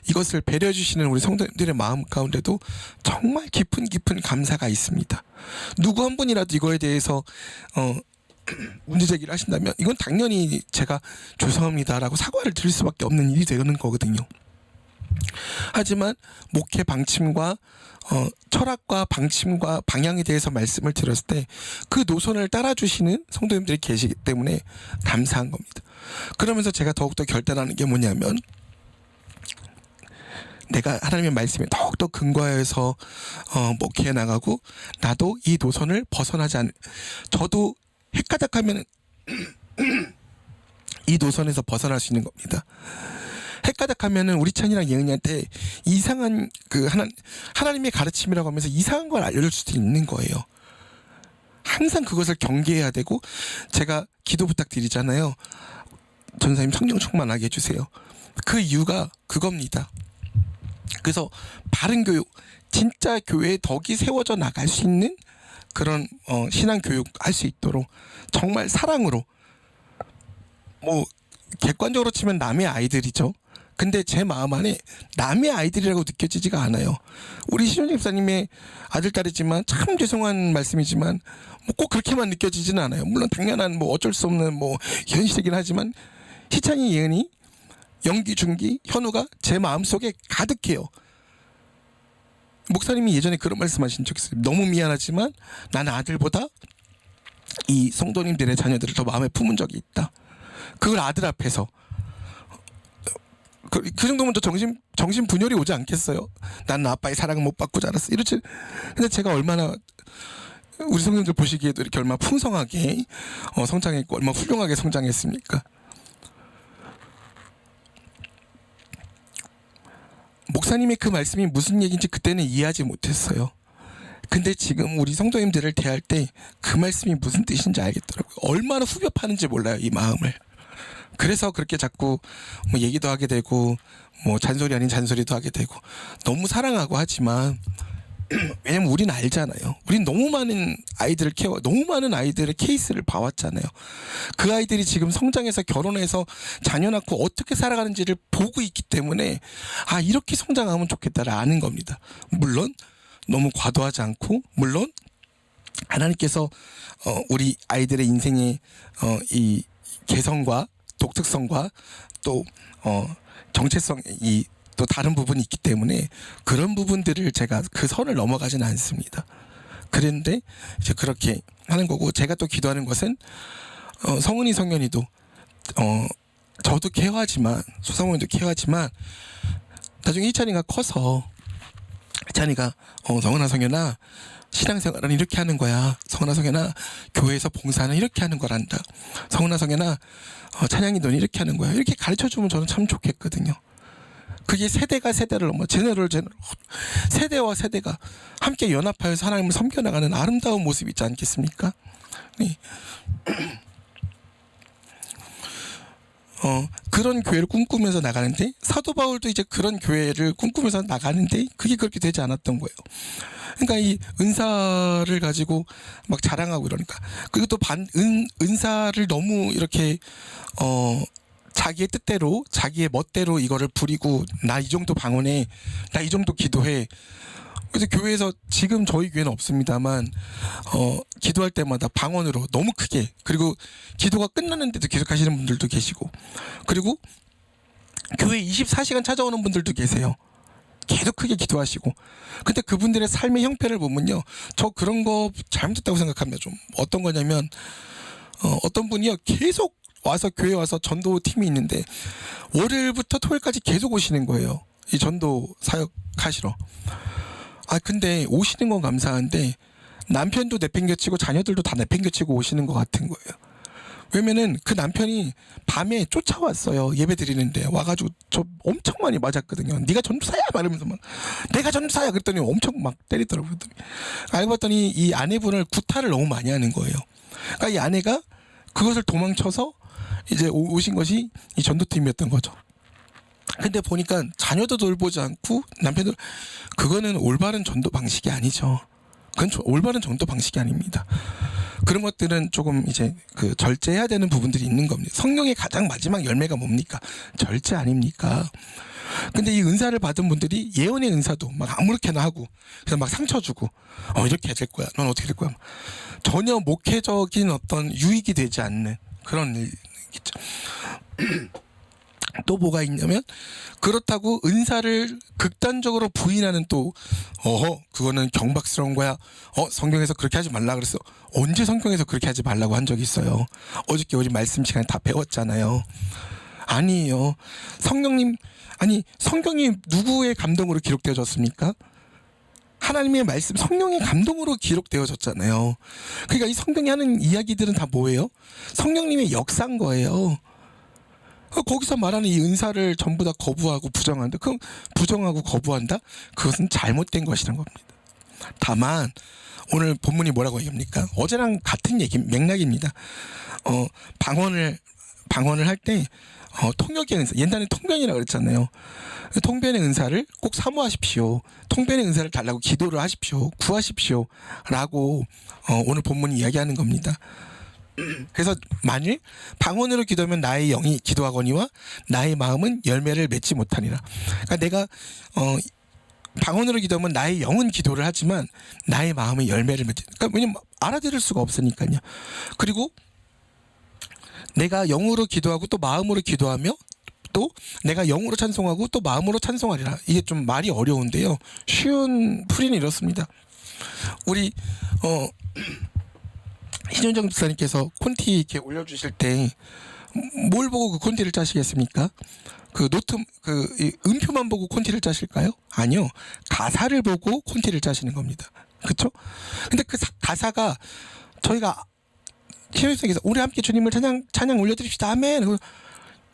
이것을 배려해 주시는 우리 성도님들의 마음 가운데도 정말 깊은 감사가 있습니다. 누구 한 분이라도 이거에 대해서 문제 제기를 하신다면 이건 당연히 제가 죄송합니다라고 사과를 드릴 수밖에 없는 일이 되는 거거든요. 하지만 목회 방침과 철학과 방침과 방향에 대해서 말씀을 드렸을 때 그 노선을 따라주시는 성도님들이 계시기 때문에 감사한 겁니다. 그러면서 제가 더욱더 결단하는 게 뭐냐면, 내가 하나님의 말씀에 더욱더 근거해서 목회해 나가고, 나도 이 노선을 벗어나지 않는, 저도 헷가닥하면 이 노선에서 벗어날 수 있는 겁니다. 헷가닥하면은 우리 찬이랑 예은이한테 이상한 그 하나님의 가르침이라고 하면서 이상한 걸 알려줄 수도 있는 거예요. 항상 그것을 경계해야 되고, 제가 기도 부탁드리잖아요. 전사님 성령 충만하게 해주세요. 그 이유가 그겁니다. 그래서 바른 교육, 진짜 교회에 덕이 세워져 나갈 수 있는 그런 신앙 교육 할 수 있도록 정말 사랑으로, 뭐 객관적으로 치면 남의 아이들이죠. 근데 제 마음 안에 남의 아이들이라고 느껴지지가 않아요. 우리 신현재 집사님의 아들 딸이지만 참 죄송한 말씀이지만 뭐 꼭 그렇게만 느껴지지는 않아요. 물론 당연한 뭐 어쩔 수 없는 뭐 현실이긴 하지만, 희찬이, 예은이, 영기, 준기, 현우가 제 마음속에 가득해요. 목사님이 예전에 그런 말씀하신 적 있어요. 너무 미안하지만 나는 아들보다 이 성도님들의 자녀들을 더 마음에 품은 적이 있다. 그걸 아들 앞에서. 그 정도면 저 정신 분열이 오지 않겠어요? 나는 아빠의 사랑을 못 받고 자랐어. 이렇지. 근데 제가 얼마나 우리 성도님들 보시기에도 이렇게 얼마나 풍성하게 성장했고 얼마나 훌륭하게 성장했습니까? 목사님의 그 말씀이 무슨 얘기인지 그때는 이해하지 못했어요. 근데 지금 우리 성도님들을 대할 때 그 말씀이 무슨 뜻인지 알겠더라고요. 얼마나 후벼 파는지 몰라요, 이 마음을. 그래서 그렇게 자꾸 뭐 얘기도 하게 되고, 뭐 잔소리 아닌 잔소리도 하게 되고, 너무 사랑하고 하지만, 왜냐면 우린 알잖아요. 우린 너무 많은 아이들을 너무 많은 아이들의 케이스를 봐왔잖아요. 그 아이들이 지금 성장해서 결혼해서 자녀 낳고 어떻게 살아가는지를 보고 있기 때문에, 아, 이렇게 성장하면 좋겠다를 아는 겁니다. 물론 너무 과도하지 않고, 물론 하나님께서 우리 아이들의 인생의 이 개성과 독특성과 또 정체성이 또 다른 부분이 있기 때문에 그런 부분들을 제가 그 선을 넘어가지는 않습니다. 그런데 이제 그렇게 하는 거고, 제가 또 기도하는 것은 성은이, 성현이도 저도 케어하지만, 소상공인도 케어하지만, 나중에 희찬이가 커서 희찬이가 성은아, 성현아, 신앙생활은 이렇게 하는 거야. 성은아, 성현아, 교회에서 봉사는 이렇게 하는 거란다. 성은아, 성현아, 찬양이 넌 이렇게 하는 거야. 이렇게 가르쳐주면 저는 참 좋겠거든요. 그게 세대가 세대를 넘어, 세대와 세대가 함께 연합하여서 하나님을 섬겨나가는 아름다운 모습이 있지 않겠습니까? 네. 그런 교회를 꿈꾸면서 나가는데, 사도 바울도 이제 그런 교회를 꿈꾸면서 나가는데 그게 그렇게 되지 않았던 거예요. 그러니까 이 은사를 가지고 막 자랑하고 이러니까, 그리고 또 은사를 너무 이렇게 자기의 뜻대로, 자기의 멋대로 이거를 부리고, 나 이 정도 방언해, 나 이 정도 기도해. 그래서 교회에서, 지금 저희 교회는 없습니다만 기도할 때마다 방언으로 너무 크게, 그리고 기도가 끝나는데도 계속 하시는 분들도 계시고, 그리고 교회 24시간 찾아오는 분들도 계세요. 계속 크게 기도하시고. 근데 그분들의 삶의 형편을 보면요, 저 그런 거 잘못했다고 생각합니다. 좀 어떤 거냐면, 어떤 분이요, 계속 와서 교회 와서 전도 팀이 있는데 월요일부터 토요일까지 계속 오시는 거예요. 이 전도 사역 하시러. 아, 근데 오시는 건 감사한데 남편도 내팽개치고 자녀들도 다 내팽개치고 오시는 것 같은 거예요. 왜냐면은 그 남편이 밤에 쫓아왔어요. 예배 드리는데 와가지고 저 엄청 많이 맞았거든요. 네가 전도사야 말하면서 막, 내가 전도사야 그랬더니 엄청 막 때리더라고요. 알고 봤더니 이 아내분을 구타를 너무 많이 하는 거예요. 그러니까 이 아내가 그것을 도망쳐서 이제 오신 것이 이 전도팀이었던 거죠. 근데 보니까 자녀도 돌보지 않고 남편도, 그거는 올바른 전도 방식이 아니죠. 그건 올바른 전도 방식이 아닙니다. 그런 것들은 조금 이제 그 절제해야 되는 부분들이 있는 겁니다. 성령의 가장 마지막 열매가 뭡니까? 절제 아닙니까? 근데 이 은사를 받은 분들이 예언의 은사도 막 아무렇게나 하고 그래서 막 상처 주고 이렇게 될 거야. 넌 어떻게 될 거야? 전혀 목회적인 어떤 유익이 되지 않는 그런 일 있죠. 또 뭐가 있냐면, 그렇다고 은사를 극단적으로 부인하는 또 그거는 경박스러운 거야. 성경에서 그렇게 하지 말라 그랬어. 언제 성경에서 그렇게 하지 말라고 한 적이 있어요? 어저께 우리 말씀 시간에 다 배웠잖아요. 아니에요. 성령님, 아니 성경이 누구의 감동으로 기록되어졌습니까? 하나님의 말씀, 성령의 감동으로 기록되어졌잖아요. 그러니까 이 성경이 하는 이야기들은 다 뭐예요? 성령님의 역사인 거예요. 거기서 말하는 이 은사를 전부 다 거부하고 부정한다. 그럼 부정하고 거부한다? 그것은 잘못된 것이라는 겁니다. 다만 오늘 본문이 뭐라고 얘기합니까? 어제랑 같은 얘기, 맥락입니다. 방언을 할 때 통역의 은사, 옛날에 통변이라고 그랬잖아요. 통변의 은사를 꼭 사모하십시오. 통변의 은사를 달라고 기도를 하십시오. 구하십시오. 라고 오늘 본문이 이야기하는 겁니다. 그래서 만일 방언으로 기도하면 나의 영이 기도하거니와 나의 마음은 열매를 맺지 못하니라. 그러니까 내가 방언으로 기도하면 나의 영은 기도를 하지만 나의 마음은 열매를 맺지. 그러니까 왜냐면 알아들을 수가 없으니까요. 그리고 내가 영으로 기도하고 또 마음으로 기도하며 또 내가 영으로 찬송하고 또 마음으로 찬송하리라. 이게 좀 말이 어려운데요. 쉬운 풀이는 이렇습니다. 우리 신윤정 집사님께서 콘티 이렇게 올려주실 때 뭘 보고 그 콘티를 짜시겠습니까? 그 노트, 음표만 보고 콘티를 짜실까요? 아니요. 가사를 보고 콘티를 짜시는 겁니다. 그렇죠? 근데 그 가사가 저희가 신윤정 집사님께서 우리 함께 주님을 찬양 올려드립시다. 아멘.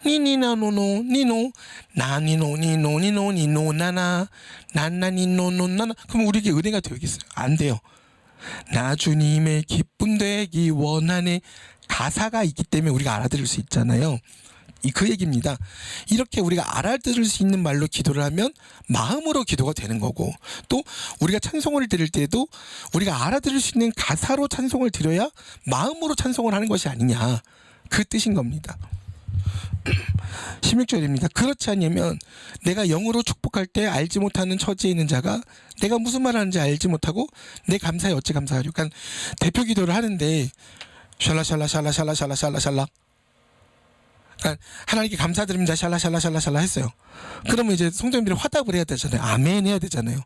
니니나노노 니노 나니노 니노 니노 니노 나나 나나니노노 나나. 그럼 우리에게 은혜가 되겠어요? 안 돼요. 나 주님의 기쁨 되기 원하네. 가사가 있기 때문에 우리가 알아들을 수 있잖아요. 그 얘기입니다. 이렇게 우리가 알아들을 수 있는 말로 기도를 하면 마음으로 기도가 되는 거고, 또 우리가 찬송을 드릴 때도 우리가 알아들을 수 있는 가사로 찬송을 드려야 마음으로 찬송을 하는 것이 아니냐, 그 뜻인 겁니다. 16절입니다. 그렇지 않으면 내가 영으로 축복할 때 알지 못하는 처지에 있는 자가 내가 무슨 말 하는지 알지 못하고 내 감사에 어찌 감사하려. 그러니까 대표 기도를 하는데 샬라샬라샬라샬라샬라샬라, 그러니까 하나님께 감사드립니다 샬라샬라샬라샬라 했어요. 그러면 이제 성도님들이 화답을 해야 되잖아요. 아멘 해야 되잖아요.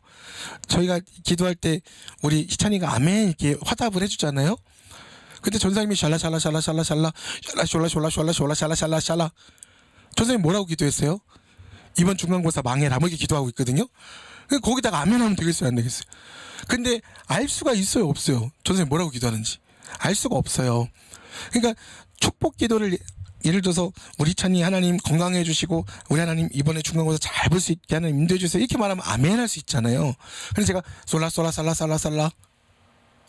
저희가 기도할 때 우리 희찬이가 아멘 이렇게 화답을 해주잖아요. 근데 전사님이 샬라샬라샬라샬라샬라 샬라숄라숄라숄라숄라샬라샬라, 전사님 뭐라고 기도했어요? 이번 중간고사 망해라 뭐 이렇게 기도하고 있거든요. 거기다가 아멘 하면 되겠어요 안 되겠어요? 근데 알 수가 있어요 없어요? 전사님 뭐라고 기도하는지 알 수가 없어요. 그러니까 축복 기도를 예를 들어서 우리 찬이 하나님 건강해 주시고 우리 하나님 이번에 중간고사 잘 볼 수 있게 하나님 인도해 주세요 이렇게 말하면 아멘 할 수 있잖아요. 그래서 제가 솔라솔라살라살라살라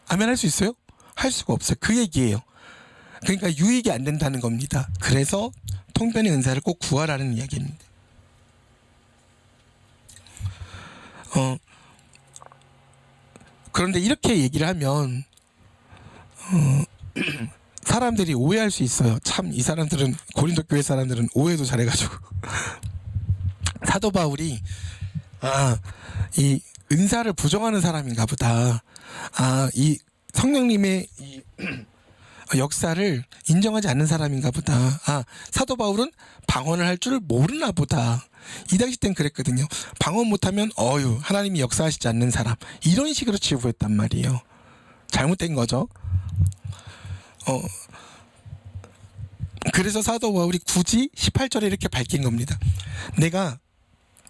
아멘 할 수 있어요? 할 수가 없어요. 그 얘기예요. 그러니까 유익이 안 된다는 겁니다. 그래서 통변의 은사를 꼭 구하라는 이야기입니다. 그런데 이렇게 얘기를 하면 사람들이 오해할 수 있어요. 참 이 사람들은, 고린도 교회 사람들은 오해도 잘해가지고 사도 바울이 이 은사를 부정하는 사람인가 보다. 이 성령님의 이 역사를 인정하지 않는 사람인가 보다. 사도 바울은 방언을 할 줄 모르나 보다. 이 당시 땐 그랬거든요. 방언 못하면 하나님이 역사하시지 않는 사람, 이런 식으로 치부했단 말이에요. 잘못된 거죠. 그래서 사도 바울이 굳이 18절에 이렇게 밝힌 겁니다. 내가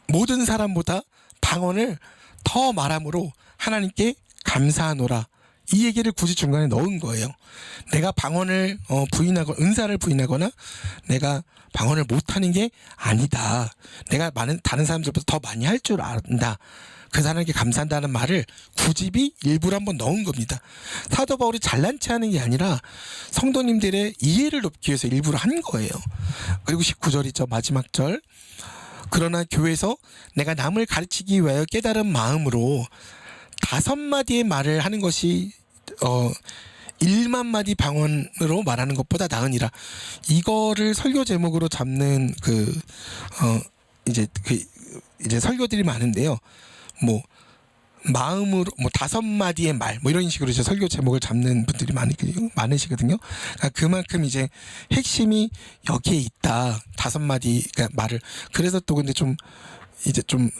모든 사람보다 방언을 더 말함으로 하나님께 감사하노라. 이 얘기를 굳이 중간에 넣은 거예요. 내가 방언을 부인하거나 은사를 부인하거나 내가 방언을 못하는 게 아니다. 내가 다른 사람들보다 더 많이 할 줄 안다. 그 사람에게 감사한다는 말을 굳이 일부러 한번 넣은 겁니다. 사도 바울이 잘난 체 하는 게 아니라 성도님들의 이해를 높기 위해서 일부러 한 거예요. 그리고 19절이죠. 마지막 절. 그러나 교회에서 내가 남을 가르치기 위하여 깨달은 마음으로 5마디의 말을 하는 것이 1만 마디 방언으로 말하는 것보다 나으니라. 이거를 설교 제목으로 잡는 이제 설교들이 많은데요. 뭐 마음으로 5마디의 말 뭐 이런 식으로 이제 설교 제목을 잡는 분들이 많으시거든요. 그러니까 그만큼 이제 핵심이 여기에 있다. 5마디 그러니까 말을. 그래서 또 근데 좀 이제 좀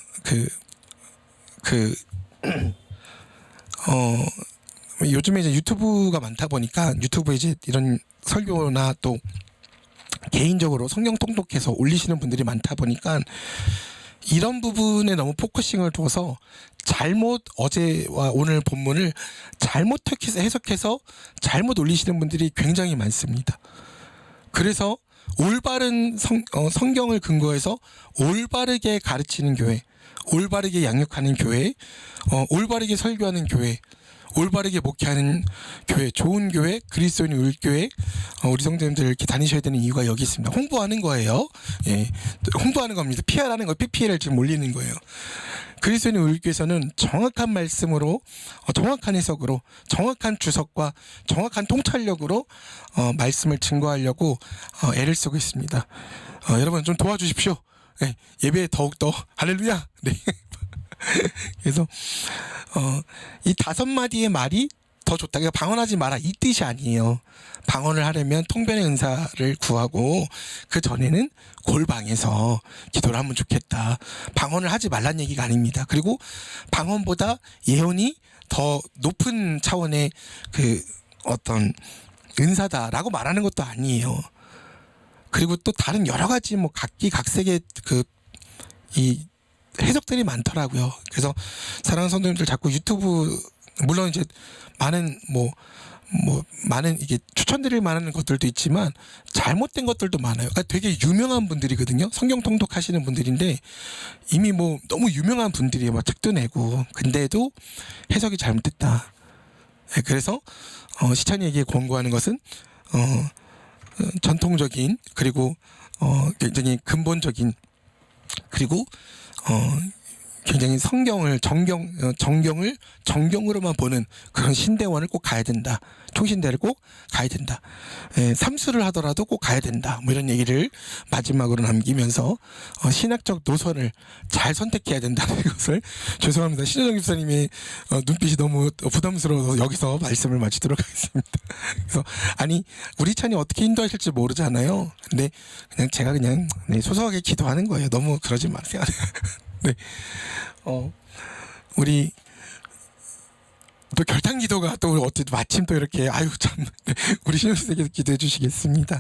요즘에 이제 유튜브가 많다 보니까 유튜브에 이제 이런 설교나 또 개인적으로 성경 통독해서 올리시는 분들이 많다 보니까 이런 부분에 너무 포커싱을 둬서 어제와 오늘 본문을 잘못 해석해서 잘못 올리시는 분들이 굉장히 많습니다. 그래서 올바른 성경을 근거해서 올바르게 가르치는 교회, 올바르게 양육하는 교회, 올바르게 설교하는 교회, 올바르게 목회하는 교회, 좋은 교회, 그리스도인의 울교회, 우리 성도님들 이렇게 다니셔야 되는 이유가 여기 있습니다. 홍보하는 거예요. 예, 홍보하는 겁니다. PR하는 거, PPL을 지금 올리는 거예요. 그리스도인의 울교에서는 정확한 말씀으로, 정확한 해석으로, 정확한 주석과 정확한 통찰력으로 말씀을 증거하려고 애를 쓰고 있습니다. 여러분 좀 도와주십시오. 예, 예배에 더욱더 할렐루야. 네. 그래서 이 5마디의 말이 더 좋다. 그러니까 방언하지 마라 이 뜻이 아니에요. 방언을 하려면 통변의 은사를 구하고 그 전에는 골방에서 기도를 하면 좋겠다. 방언을 하지 말란 얘기가 아닙니다. 그리고 방언보다 예언이 더 높은 차원의 어떤 은사다라고 말하는 것도 아니에요. 그리고 또 다른 여러 가지 뭐 각기각색의 이 해석들이 많더라고요. 그래서 사랑하는 성도님들 자꾸 유튜브 물론 이제 많은 많은 이게 추천드릴 만한 것들도 있지만 잘못된 것들도 많아요. 그러니까 되게 유명한 분들이거든요. 성경 통독하시는 분들인데 이미 뭐 너무 유명한 분들이 막 책도 내고 근데도 해석이 잘못됐다. 네, 그래서 시찬이에게 권고하는 것은 전통적인 그리고 굉장히 근본적인 그리고 굉장히 성경을 정경을 정경으로만 보는 그런 신대원을 꼭 가야 된다. 총신대를 꼭 가야 된다. 삼수를 하더라도 꼭 가야 된다. 뭐 이런 얘기를 마지막으로 남기면서 신학적 노선을 잘 선택해야 된다는 것을 죄송합니다. 신효정 집사님의 눈빛이 너무 부담스러워서 여기서 말씀을 마치도록 하겠습니다. 그래서 아니 우리 찬이 어떻게 인도하실지 모르잖아요. 근데 그냥 제가 그냥 소소하게 기도하는 거예요. 너무 그러지 마세요. 네, 우리 또 결단 기도가 또 어떻게 마침 또 이렇게 아유 참 우리 신영수에게 기도해 주시겠습니다.